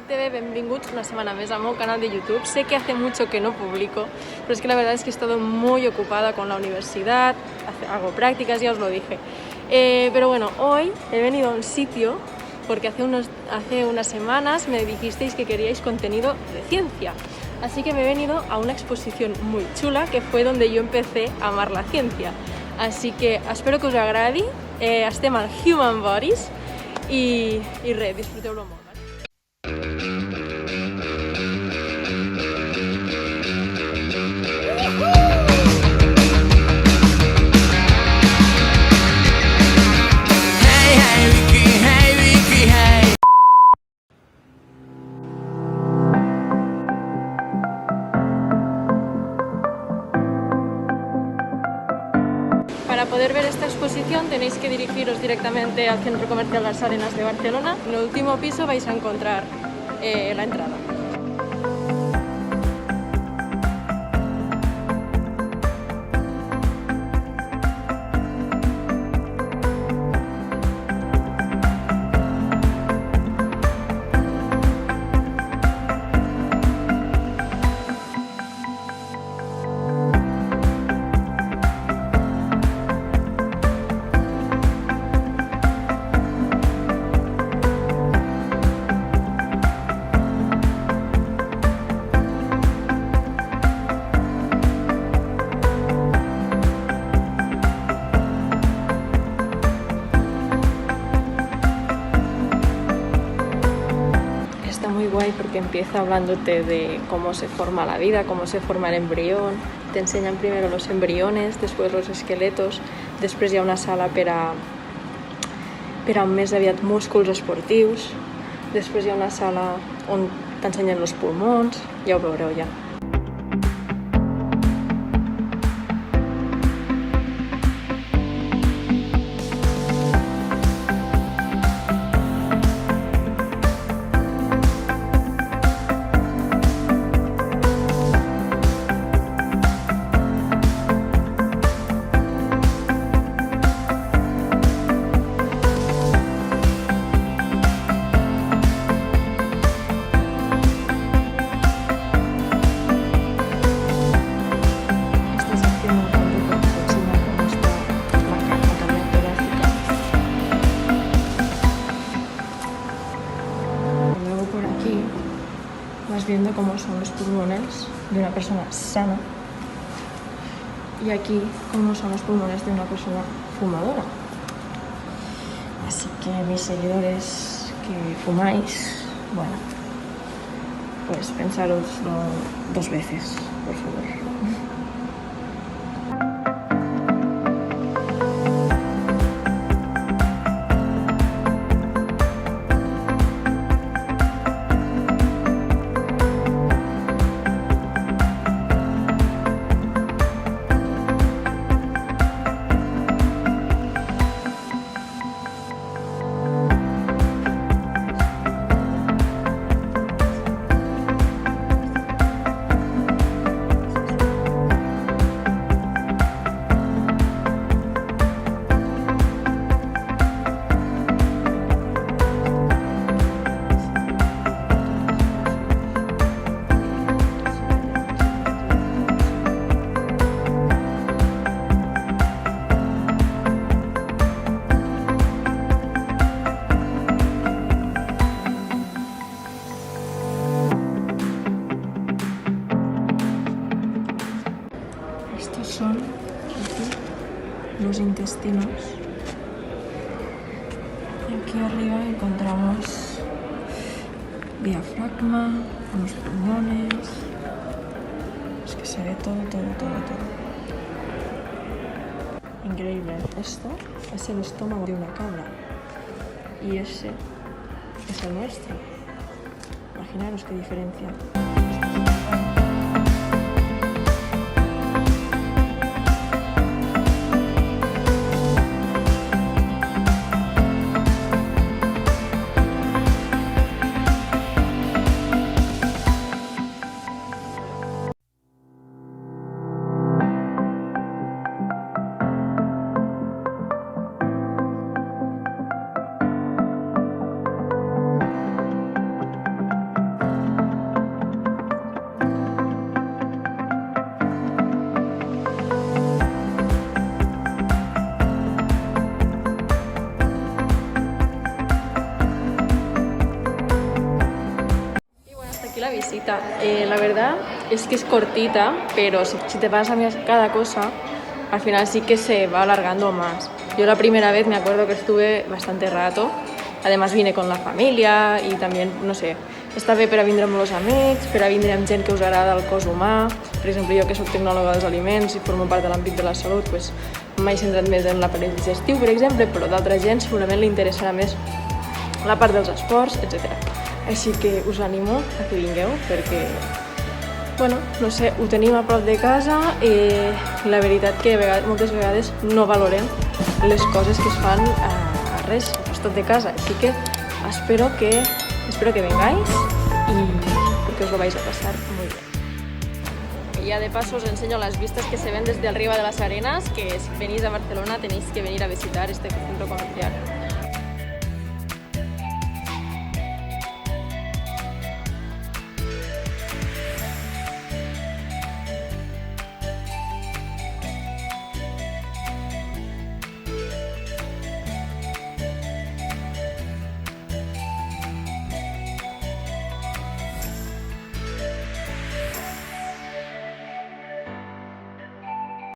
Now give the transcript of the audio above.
TV, benvinguts una semana més al meu canal de YouTube. Sé que hace mucho que no publico, pero es que la verdad es que he estado muy ocupada con la universidad, hago prácticas, ya os lo dije. Pero bueno, hoy he venido a un sitio porque hace unas semanas me dijisteis que queríais contenido de ciencia. Así que me he venido a una exposición muy chula que fue donde yo empecé a amar la ciencia. Así que espero que us agradi. Estem al Human Bodies i res, disfruteu-lo molt. Para poder ver esta exposición tenéis que dirigiros directamente al Centro Comercial Las Arenas de Barcelona. En el último piso vais a encontrar la entrada. Muy guay porque empieza hablándote de cómo se forma la vida, cómo se forma el embrión. Te enseñan primero los embriones, después los esqueletos, després hi ha una sala per a més aviat músculs esportius, després hi ha una sala on t'ensenyen els pulmons, ja ho veureu ja. Viendo cómo son los pulmones de una persona sana y aquí cómo son los pulmones de una persona fumadora. Así que mis seguidores que fumáis, bueno, pues pensároslo 2 veces, por favor. Son aquí los intestinos y aquí arriba encontramos diafragma, los pulmones, es que se ve todo. Increíble. Esto es el estómago de una cabra y ese es el nuestro. Imaginaros qué diferencia. la visita. La verdad es que es cortita, pero si te vas a mirar cada cosa, al final sí que se va alargando más. Yo la primera vez me acuerdo que estuve bastante rato. Además vine con la família i també, no sé, està bé per a vindre amb els amics, per a vindre amb gent que us agrada el cos humà. Per exemple, jo que soc tecnòloga dels aliments i formo part de l'àmbit de la salut, doncs m'he centrat més en l'aparell digestiu, per exemple, però d'altra gent segurament li interessarà més la part dels esports, etc. Així que us animo a que vingueu perquè, bueno, no sé, ho tenim a prop de casa i la veritat que moltes vegades no valorem les coses que es fan a res, al costat de casa. Así que espero que vengáis y que os lo vais a pasar muy bien. Y ya de paso os enseño las vistas que se ven desde arriba de las arenas, que si venís a Barcelona tenéis que venir a visitar este centro comercial.